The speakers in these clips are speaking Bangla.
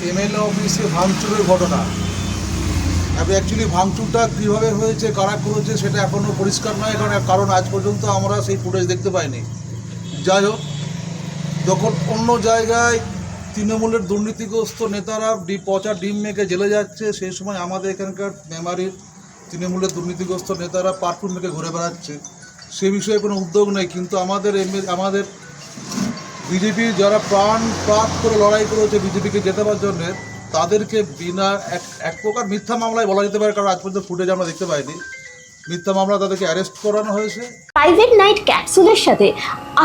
এমএলএ অফিসে ভাঙচুরের ঘটনা। অ্যাকচুয়ালি ভাঙচুরটা কীভাবে হয়েছে, কারা করেছে সেটা এখনও পরিষ্কার নয়, কারণ আজ পর্যন্ত আমরা সেই ফুটেজ দেখতে পাইনি। যাই হোক, যখন অন্য জায়গায় তৃণমূলের দুর্নীতিগ্রস্ত নেতারা পচা ডিম মেখে জেলে যাচ্ছে, সেই সময় আমাদের এখানকার মেমারির তৃণমূলের দুর্নীতিগ্রস্ত নেতারা পারফিউম মেখে ঘুরে বেড়াচ্ছে। সে বিষয়ে কোনো উদ্যোগ নেই। কিন্তু আমাদের বিজেপি যারা প্রাণ করে লড়াই করেছে বিজেপিকে জেতাবার জন্যে, তাদেরকে বিনা এক প্রকার মিথ্যা মামলায় বলা যেতে পারে, কারণ আজ পর্যন্ত ফুটেজ আমরা দেখতে পাইনি। মিথ্যা মামলা তাদেরকে অ্যারেস্ট করানো হয়েছে। প্রাইভেট নাইট ক্যাপসুলের সাথে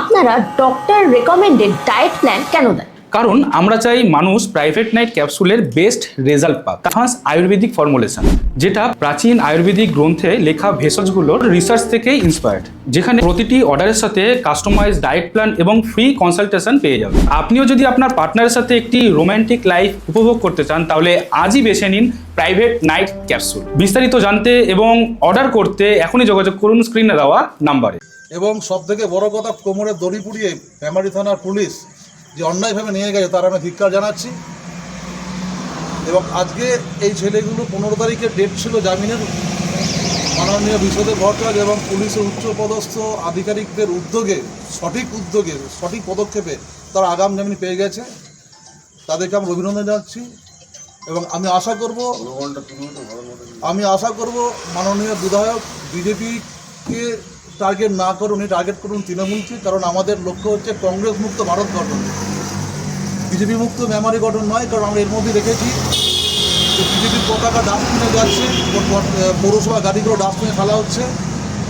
আপনারা ডক্টর রেকমেন্ডেড ডায়েট প্ল্যান কেন দেন? কারণ আমরা চাই মানুষ প্রাইভেট নাইট ক্যাপসুলের বেস্ট রেজাল্ট পাক। অ্যাডভান্স আয়ুর্বেদিক ফর্মুলেশন, যেটা প্রাচীন আয়ুর্বেদিক গ্রন্থে লেখা ভেষজগুলোর রিসার্চ থেকে ইন্সপায়ার্ড, যেখানে প্রতিটি অর্ডারের সাথে কাস্টমাইজ ডায়েট প্ল্যান এবং ফ্রি কনসালটেশন পেয়ে যাবেন। আপনিও যদি আপনার পার্টনারের সাথে একটি রোম্যান্টিক লাইফ উপভোগ করতে চান, তাহলে আজই বেছে নিন প্রাইভেট নাইট ক্যাপসুল। বিস্তারিত জানতে এবং অর্ডার করতে এখনই যোগাযোগ করুন স্ক্রিনে দেওয়া নাম্বারে। এবং সবথেকে বড় কথা, কোমরে দড়ি পুড়িয়ে মেমারি থানার পুলিশ যে অন্যায়ভাবে নিয়ে গেছে, তার আমি ধিক্কার জানাচ্ছি। এবং আজকে এই ছেলেগুলো 15 তারিখে ডেট ছিল জামিনের। মাননীয় বিশদেব ভট্টাচার্য এবং পুলিশের উচ্চপদস্থ আধিকারিকদের সঠিক পদক্ষেপে তারা আগাম জামিন পেয়ে গেছে। তাদেরকে আমি অভিনন্দন জানাচ্ছি। এবং আমি আশা করব মাননীয় বিধায়ক বিজেপিকে টার্গেট না করুন, টার্গেট করুন তৃণমূলকে। কারণ আমাদের লক্ষ্য হচ্ছে কংগ্রেস মুক্ত ভারত গঠন, বিজেপি মুক্ত মেমারি গঠন নয়। কারণ আমরা এর মধ্যে দেখেছি যে বিজেপির পতাকা ডাস্টবিনে যাচ্ছে, পৌরসভা গাড়িগুলো ডাস্টবিনে ফেলা হচ্ছে।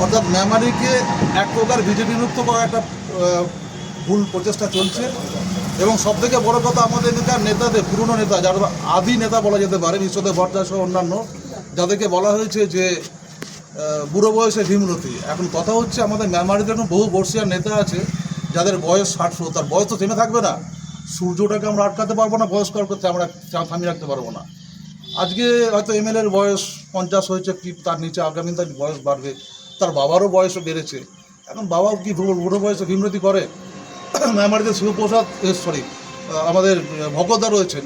অর্থাৎ মেমারিকে এক প্রকার বিজেপি মুক্ত করার একটা ভুল প্রচেষ্টা চলছে। এবং সবথেকে বড় কথা, আমাদের এখানকার নেতাদের, পুরনো নেতা, যারা আদি নেতা বলা যেতে পারে, বিশ্বদেব ভট্টাচার্য সহ অন্যান্য, যাদেরকে বলা হয়েছে যে বুড়ো বয়সে ভীমরতি। এখন কথা হচ্ছে, আমাদের মেমারিতে এখন বহু বর্ষিয়ার নেতা আছে যাদের বয়স 60, তার বয়স তো থেমে থাকবে না। সূর্যটাকে আমরা আটকাতে পারবো না, বয়স্কার করতে আমরা থামিয়ে রাখতে পারবো না। আজকে হয়তো এমএলএর বয়স 50 হয়েছে, কি তার নিচে আগামী তার বয়স বাড়বে। তার বাবারও বয়সও বেড়েছে। এখন বাবাও কি বুড়ো বয়সে ভীমরতি করে? মেমারিতে শিবপ্রসাদ, আমাদের ভকতদা রয়েছেন,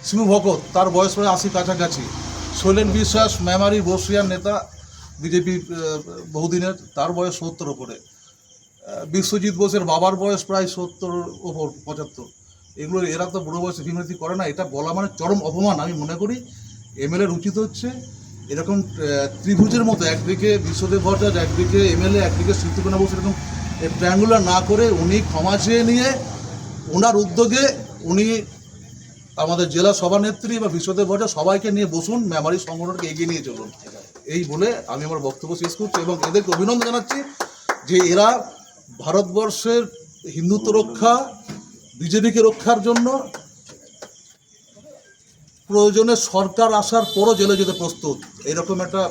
শিবু ভকত, তার বয়স প্রায় 80 কাছাকাছি। শৈলেন বিশ্বাস, মেমারি বর্ষিয়ার নেতা, বিজেপি বহুদিনের, তার বয়স 70 ওপরে। বিশ্বজিৎ বোসের বাবার বয়স প্রায় 70 ওপর, 75। এরা তো বুড়ো বয়সে ভীমরতি করে না। এটা বলা মানে চরম অপমান। আমি মনে করি এমএলএর উচিত হচ্ছে এরকম ত্রিভুজের মতো, একদিকে বিশ্বদেব ভট্টাচার্য, একদিকে এমএলএ, একদিকে স্মৃতিকণা বসু, এরকম ট্রায়াঙ্গুলার না করে উনি ক্ষমা চেয়ে নিয়ে ওনার উদ্যোগে উনি আমাদের জেলা সভানেত্রী বা বিশ্বদেব ভট্টাচার্য সবাইকে নিয়ে বসুন, মেমারি সংগঠনকে এগিয়ে নিয়ে চলুন। এই বলে আমি আমার বক্তব্য শেষ করছি এবং এদেরকে অভিনন্দন জানাচ্ছি যে এরা ভারতবর্ষের হিন্দুত্ব রক্ষা, বিজেপিকে রক্ষার জন্য প্রয়োজনে সরকার আসার পরও জেলে যেতে প্রস্তুত। এরকম একটা,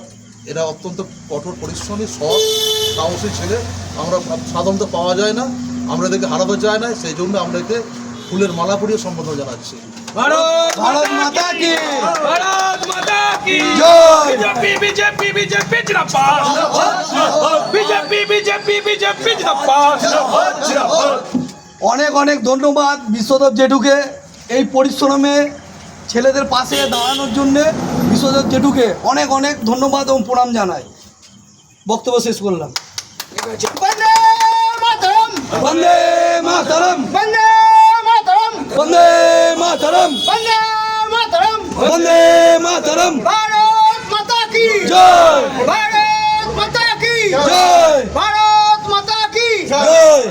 এরা অত্যন্ত কঠোর পরিশ্রমী, সৎ, সাহসী ছেলে। আমরা সাধারণত পাওয়া যায় না, আমরা এদেরকে হারাতে চাই না। সেই জন্য আমরা একে ফুলের মালা পরিয়ে সম্বোধন জানাচ্ছি। भारत माता की, भारत माता की जय। बीजेपी बीजेपी बीजेपी जिंदाबाद, बीजेपी बीजेपी बीजेपी जिंदाबाद। অনেক অনেক ধন্যবাদ বিশ্বদেব জেঠুকে এই পরিশ্রমে ছেলেদের পাশে দাঁড়ানোর জন্য। বিশ্বদেব জেঠুকে অনেক অনেক ধন্যবাদ এবং প্রণাম জানাই। বক্তব্য শেষ করলাম। वंदे मातरम, বন্দে মাতরম, वंदे मातरम, বন্দে মাতরম, वंदे मातरम। বন্দে মাতরম। भारत माता की জয়, भारत माता की জয়, भारत माता की জয়।